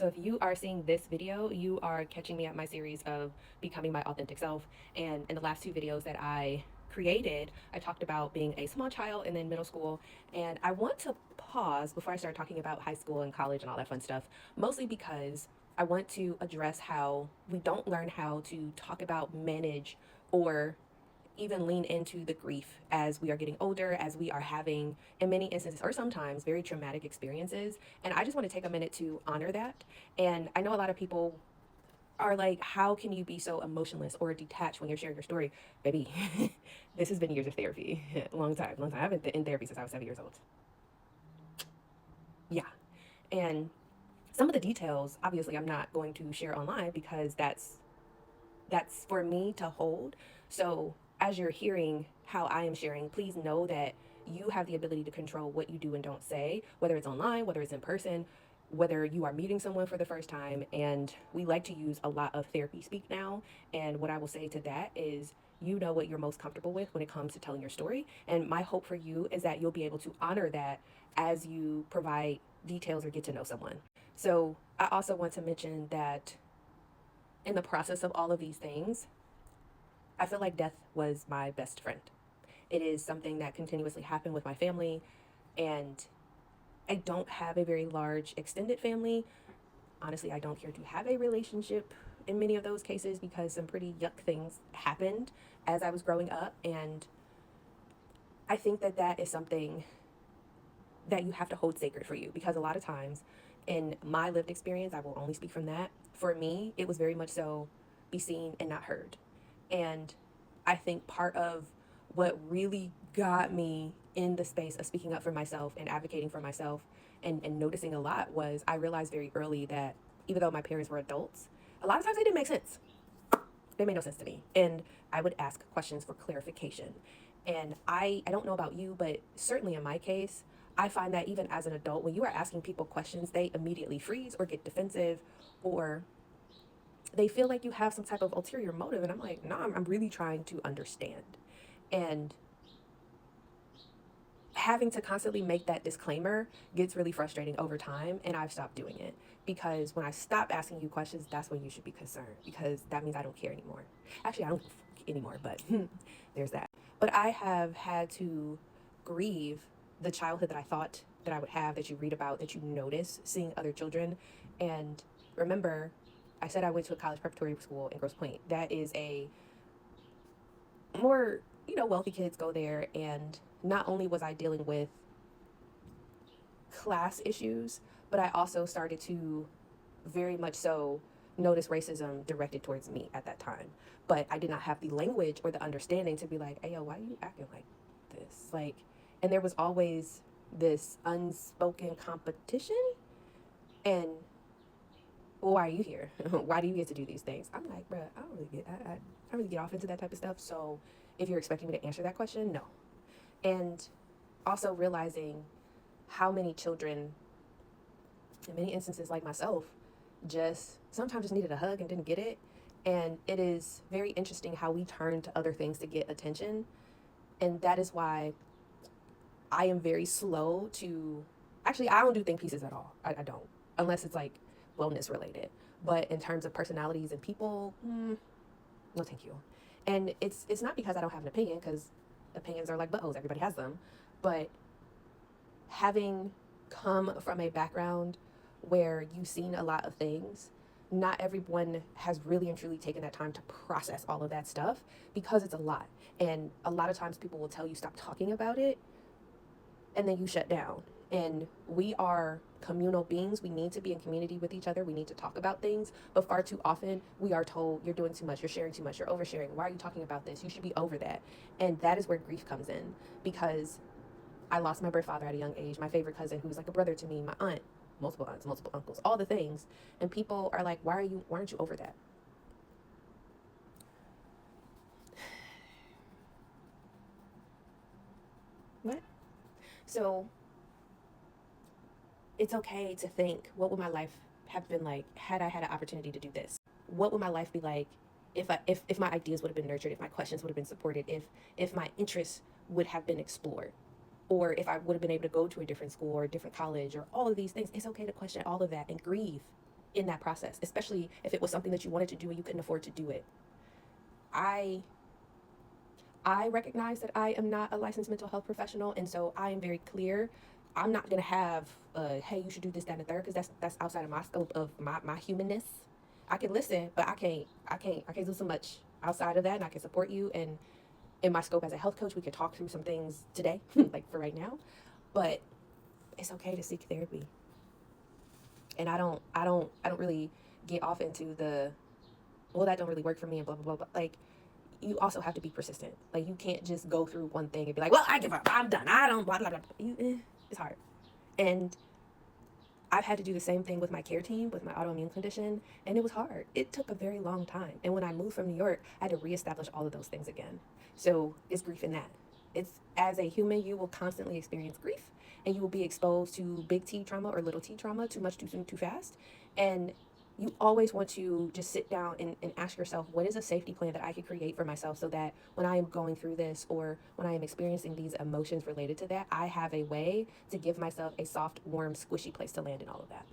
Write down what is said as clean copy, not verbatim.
So if you are seeing this video, you are catching me at my series of becoming my authentic self. And in the last two videos that I created, I talked about being a small child and then middle school. And I want to pause before I start talking about high school and college and all that fun stuff, mostly because I want to address how we don't learn how to talk about, manage, or even lean into the grief as we are getting older, as we are having, in many instances, or sometimes, very traumatic experiences. And I just want to take a minute to honor that. And I know a lot of people are like, how can you be so emotionless or detached when you're sharing your story? Baby, this has been years of therapy. Long time, long time. I've been in therapy since I was 7 years old. Yeah. And some of the details, obviously, I'm not going to share online because that's for me to hold. So as you're hearing how I am sharing, please know that you have the ability to control what you do and don't say, whether it's online, whether it's in person, whether you are meeting someone for the first time. And we like to use a lot of therapy speak now. And what I will say to that is, you know what you're most comfortable with when it comes to telling your story. And my hope for you is that you'll be able to honor that as you provide details or get to know someone. So I also want to mention that in the process of all of these things, I feel like death was my best friend. It is something that continuously happened with my family, and I don't have a very large extended family. Honestly, I don't care to have a relationship in many of those cases because some pretty yuck things happened as I was growing up, and I think that that is something that you have to hold sacred for you because a lot of times in my lived experience, I will only speak from that. For me, it was very much so be seen and not heard. And I think part of what really got me in the space of speaking up for myself and advocating for myself and noticing a lot was I realized very early that even though my parents were adults, a lot of times they didn't make sense. They made no sense to me. And I would ask questions for clarification. And I don't know about you, but certainly in my case, I find that even as an adult, when you are asking people questions, they immediately freeze or get defensive or they feel like you have some type of ulterior motive. And I'm like, no, I'm really trying to understand. And having to constantly make that disclaimer gets really frustrating over time. And I've stopped doing it because when I stop asking you questions, that's when you should be concerned because that means I don't care anymore. Actually, I don't anymore, but there's that. But I have had to grieve the childhood that I thought that I would have, that you read about, that you notice seeing other children. And remember, I said I went to a college preparatory school in Grosse Pointe. That is a more, wealthy kids go there. And not only was I dealing with class issues, but I also started to very much so notice racism directed towards me at that time. But I did not have the language or the understanding to be like, hey, yo, why are you acting like this? Like, and there was always this unspoken competition. And well, why are you here? Why do you get to do these things? I'm like, bruh, I don't really get off into that type of stuff. So if you're expecting me to answer that question, no. And also realizing how many children, in many instances like myself, just sometimes just needed a hug and didn't get it. And it is very interesting how we turn to other things to get attention. And that is why I am very slow to, actually, I don't do think pieces at all. I don't, unless it's like wellness related. But in terms of personalities and people, no thank you. And it's not because I don't have an opinion, because opinions are like buttholes, everybody has them. But having come from a background where you've seen a lot of things, not everyone has really and truly taken that time to process all of that stuff because it's a lot. And a lot of times people will tell you stop talking about it and then you shut down. And we are communal beings. We need to be in community with each other. We need to talk about things. But far too often, we are told you're doing too much, you're sharing too much, you're oversharing. Why are you talking about this? You should be over that. And that is where grief comes in because I lost my birth father at a young age, my favorite cousin who was like a brother to me, my aunt, multiple aunts, multiple uncles, all the things. And people are like, why aren't you over that? What? So it's okay to think, what would my life have been like had I had an opportunity to do this? What would my life be like if my ideas would have been nurtured, if my questions would have been supported, if my interests would have been explored, or if I would have been able to go to a different school or a different college or all of these things? It's okay to question all of that and grieve. in that process, especially if it was something that you wanted to do and you couldn't afford to do it. I I recognize that I am not a licensed mental health professional, and so I am very clear. I'm not gonna have, hey, you should do this, that, and the third, because that's outside of my scope of my humanness. I can listen, but I can't do so much outside of that, and I can support you. And in my scope as a health coach, we could talk through some things today, like for right now. But it's okay to seek therapy, and I don't really get off into the, well, that don't really work for me and blah blah blah blah. Like, you also have to be persistent. Like, you can't just go through one thing and be like, well, I give up, I'm done, I don't blah blah blah. It's hard. And I've had to do the same thing with my care team with my autoimmune condition, and it was hard. It took a very long time. And when I moved from New York, I had to reestablish all of those things again. So it's grief in that. It's, as a human, you will constantly experience grief, and you will be exposed to big T trauma or little T trauma, too much, too soon, too fast. And you always want to just sit down and ask yourself, what is a safety plan that I could create for myself so that when I am going through this, or when I am experiencing these emotions related to that, I have a way to give myself a soft, warm, squishy place to land in all of that.